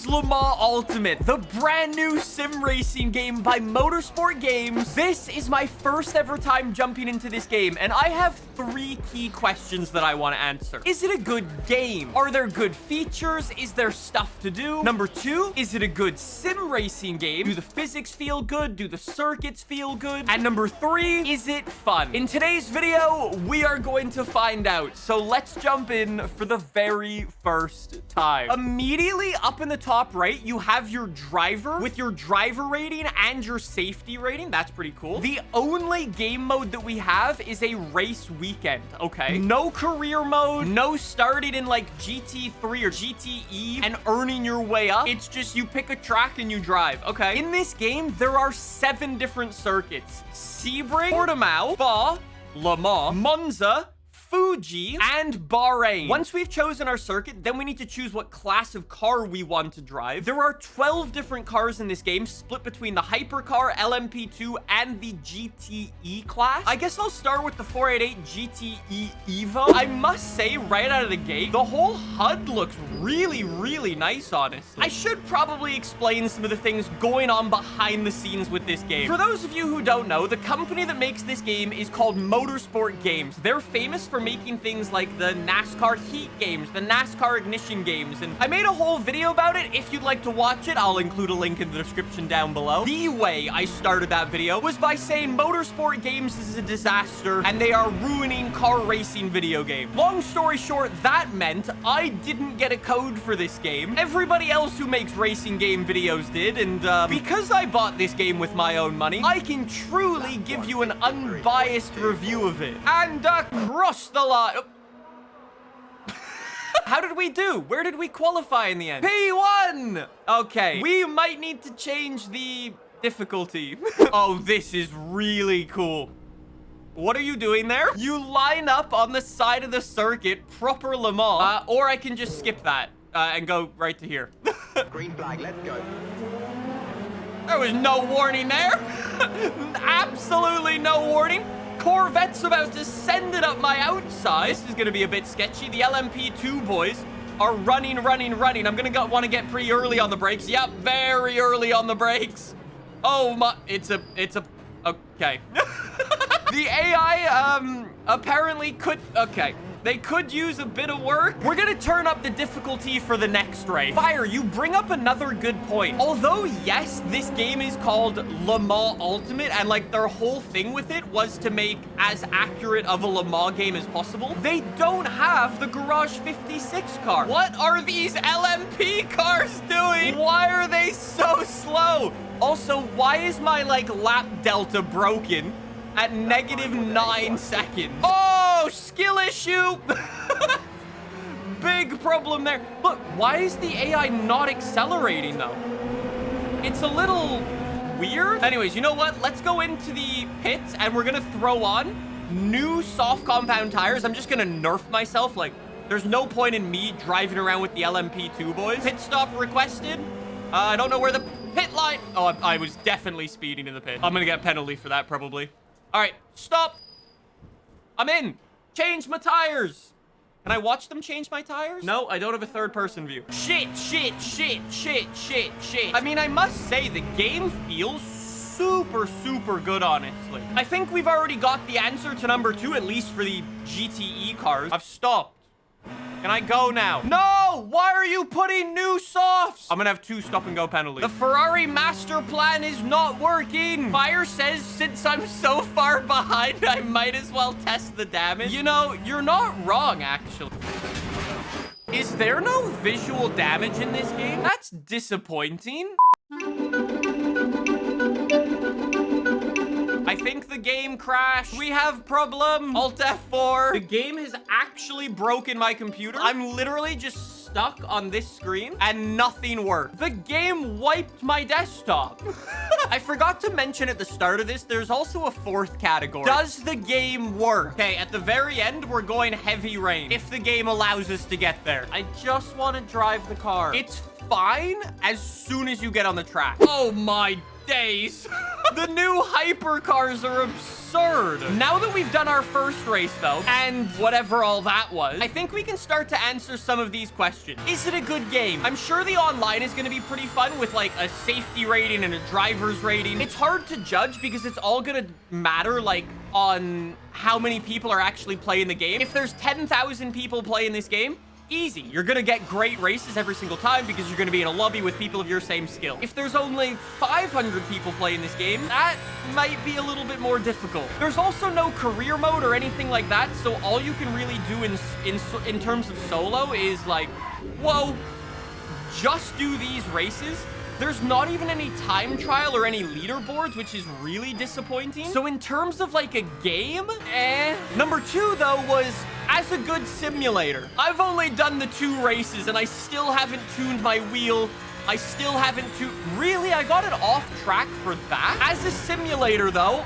Le Mans Ultimate, the brand new sim racing game by Motorsport Games. This is my first ever time jumping into this game, and I have 3 key questions that I want to answer. Is it a good game? Are there good features? Is there stuff to do? Number 2, is it a good sim racing game? Do the physics feel good? Do the circuits feel good? And number 3, is it fun? In today's video, we are going to find out. So let's jump in for the very first time. Immediately up in the top right, you have your driver with your driver rating and your safety rating. That's pretty cool. The only game mode that we have is a race weekend, okay? No career mode, no starting in like GT3 or GTE and earning your way up. It's just you pick a track and you drive, okay? In this game, there are 7 different circuits. Sebring, Portimao, Spa, Le Mans, Monza, Fuji, and Bahrain. Once we've chosen our circuit, then we need to choose what class of car we want to drive. There are 12 different cars in this game, split between the Hypercar, LMP2, and the GTE class. I guess I'll start with the 488 GTE Evo. I must say, right out of the gate, the whole HUD looks really, really nice, honestly. I should probably explain some of the things going on behind the scenes with this game. For those of you who don't know, the company that makes this game is called Motorsport Games. They're famous for making things like the NASCAR Heat games, the NASCAR Ignition games, and I made a whole video about it. If you'd like to watch it, I'll include a link in the description down below. The way I started that video was by saying Motorsport Games is a disaster and they are ruining car racing video games. Long story short, that meant I didn't get a code for this game. Everybody else who makes racing game videos did, and because I bought this game with my own money, I can truly give you an unbiased review of it. And cross the line. How did we do? Where did we qualify in the end? P1! Okay, we might need to change the difficulty. Oh, this is really cool. What are you doing there? You line up on the side of the circuit, proper Le Mans, or I can just skip that and go right to here. Green flag, let's go. There was no warning there. Absolutely no warning. Corvette's about to send it up my outside. This is going to be a bit sketchy. The LMP2 boys are running. I'm going to want to get pretty early on the brakes. Yep, very early on the brakes. Oh my, it's a, okay. The AI, apparently could, okay. They could use a bit of work. We're gonna turn up the difficulty for the next race. Fire, you bring up another good point. Although, yes, this game is called Le Mans Ultimate, and like their whole thing with it was to make as accurate of a Le Mans game as possible, they don't have the Garage 56 car. What are these LMP cars doing? Why are they so slow? Also, why is my like lap delta broken at -9 seconds? Oh, skill issue. Big problem there. Look, why is the AI not accelerating though? It's a little weird. Anyways, you know what? Let's go into the pits and we're gonna throw on new soft compound tires. I'm just gonna nerf myself. Like, there's no point in me driving around with the LMP2 boys. Pit stop requested. I don't know where the pit line. Oh, I was definitely speeding in the pit. I'm gonna get a penalty for that probably. All right, stop. I'm in. Change my tires. Can I watch them change my tires? No, I don't have a third-person view. Shit. I mean, I must say, the game feels super good, honestly. I think we've already got the answer to number 2, at least for the GTE cars. I've stopped. Can I go now? No! Why are you putting new softs? I'm gonna have 2 stop-and-go penalties. The Ferrari master plan is not working. Fire says, since I'm so far behind, I might as well test the damage. You know, you're not wrong, actually. Is there no visual damage in this game? That's disappointing. I think the game crashed. We have problem. Alt F4. The game has actually broken my computer. I'm literally just stuck on this screen and nothing worked. The game wiped my desktop. I forgot to mention at the start of this, there's also a 4th category. Does the game work? Okay, at the very end, we're going heavy rain. If the game allows us to get there. I just want to drive the car. It's fine as soon as you get on the track. Oh my days. The new hypercars are absurd. Now that we've done our first race, though, and whatever all that was, I think we can start to answer some of these questions. Is it a good game? I'm sure the online is going to be pretty fun with like a safety rating and a driver's rating. It's hard to judge because it's all going to matter like on how many people are actually playing the game. If there's 10,000 people playing this game, easy. You're gonna get great races every single time because you're gonna be in a lobby with people of your same skill. If there's only 500 people playing this game, that might be a little bit more difficult. There's also no career mode or anything like that, so all you can really do in terms of solo is like, whoa, just do these races. There's not even any time trial or any leaderboards, which is really disappointing. So in terms of like a game, Number 2, though, was as a good simulator. I've only done the 2 races and I still haven't tuned my wheel. I still haven't Really? I got it off track for that? As a simulator, though,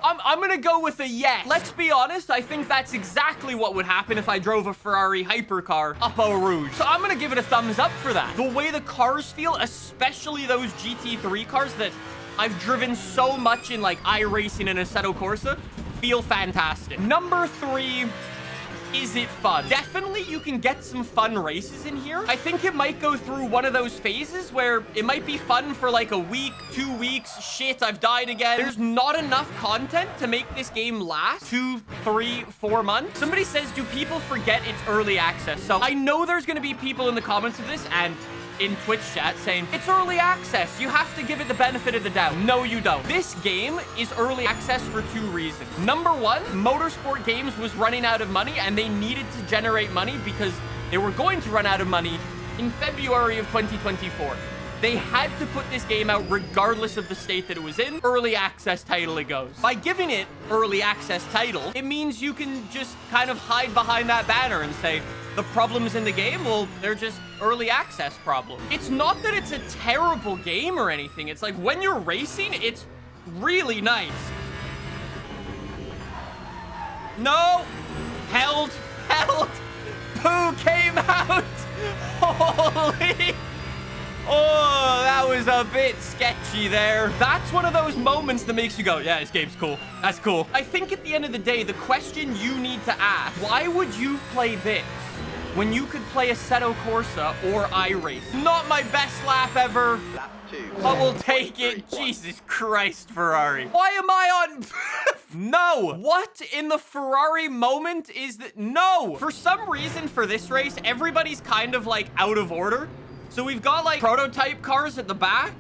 I'm gonna go with a yes. Let's be honest, I think that's exactly what would happen if I drove a Ferrari hypercar up Eau Rouge. So I'm gonna give it a thumbs up for that. The way the cars feel, especially those GT3 cars that I've driven so much in like iRacing and Assetto Corsa, feel fantastic. Number 3, is it fun? Definitely you can get some fun races in here. I think it might go through one of those phases where it might be fun for like a week, 2 weeks. Shit, I've died again. There's not enough content to make this game last 2, 3, 4 months. Somebody says, do people forget it's early access? So I know there's gonna be people in the comments of this and in Twitch chat saying, it's early access. You have to give it the benefit of the doubt. No, you don't. This game is early access for 2 reasons. Number 1, Motorsport Games was running out of money and they needed to generate money because they were going to run out of money in February of 2024. They had to put this game out regardless of the state that it was in. Early access title it goes. By giving it early access title, it means you can just kind of hide behind that banner and say, the problems in the game, well, they're just early access problems. It's not that it's a terrible game or anything. It's like when you're racing, it's really nice. No. Held. Poo came out. Holy. Oh, that was a bit sketchy there. That's one of those moments that makes you go, yeah, this game's cool. That's cool. I think at the end of the day, the question you need to ask, why would you play this when you could play Assetto Corsa or iRace? Not my best lap ever, but we'll take it. Jesus Christ, Ferrari. Why am I on... No. What in the Ferrari moment is that? No. For some reason for this race, everybody's kind of like out of order. So we've got like prototype cars at the back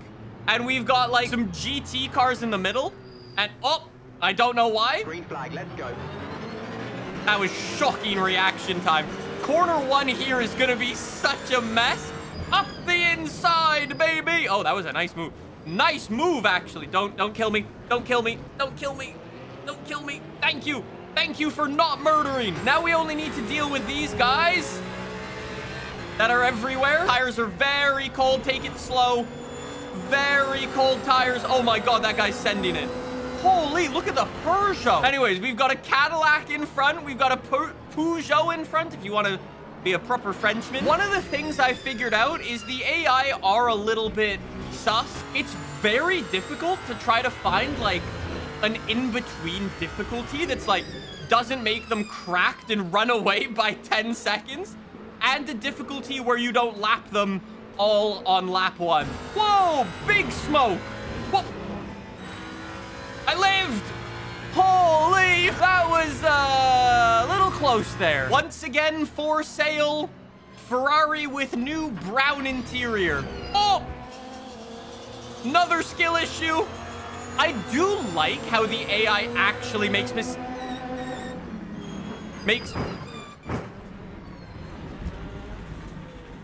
and we've got like some GT cars in the middle. And oh, I don't know why. Green flag, let's go. That was shocking reaction time. Corner 1 here is gonna be such a mess. Up the inside, baby. Oh, that was a nice move. Nice move, actually. Don't kill me. Don't kill me. Don't kill me. Don't kill me. Thank you. Thank you for not murdering. Now we only need to deal with these guys that are everywhere. Tires are very cold. Take it slow. Very cold tires. Oh my God, that guy's sending it. Holy, look at the Peugeot. Anyways, we've got a Cadillac in front. We've got a Peugeot in front, if you want to be a proper Frenchman. One of the things I figured out is the AI are a little bit sus. It's very difficult to try to find like an in-between difficulty that's like doesn't make them cracked and run away by 10 seconds. And a difficulty where you don't lap them all on lap 1. Whoa, big smoke. Whoa. I lived. Holy, that was a little close there. Once again, for sale, Ferrari with new brown interior. Oh, another skill issue. I do like how the AI actually makes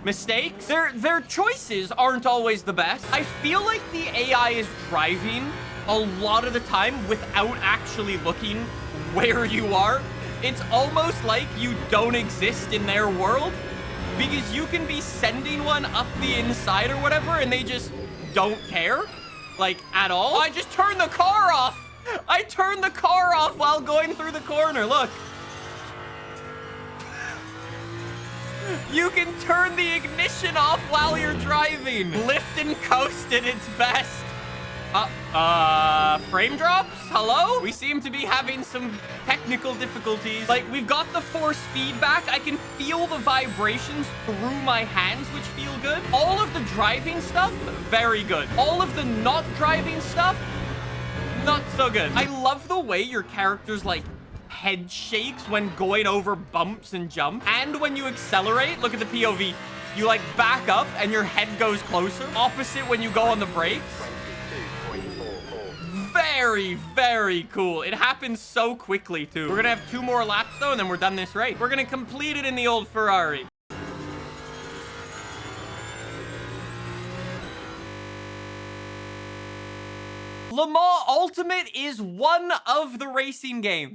mistakes. Their choices aren't always the best. I feel like the AI is driving a lot of the time without actually looking where you are. It's almost like you don't exist in their world because you can be sending one up the inside or whatever and they just don't care, like, at all. I just turned the car off. I turned the car off while going through the corner. Look. You can turn the ignition off while you're driving. Lift and coast at its best. Frame drops? Hello? We seem to be having some technical difficulties. Like, we've got the force feedback. I can feel the vibrations through my hands, which feel good. All of the driving stuff, very good. All of the not driving stuff, not so good. I love the way your character's, like, head shakes when going over bumps and jumps. And when you accelerate, look at the POV. You, like, back up and your head goes closer. Opposite when you go on the brakes. Very, very cool. It happens so quickly, too. We're gonna have 2 more laps, though, and then we're done this race. We're gonna complete it in the old Ferrari. Le Mans Ultimate is one of the racing games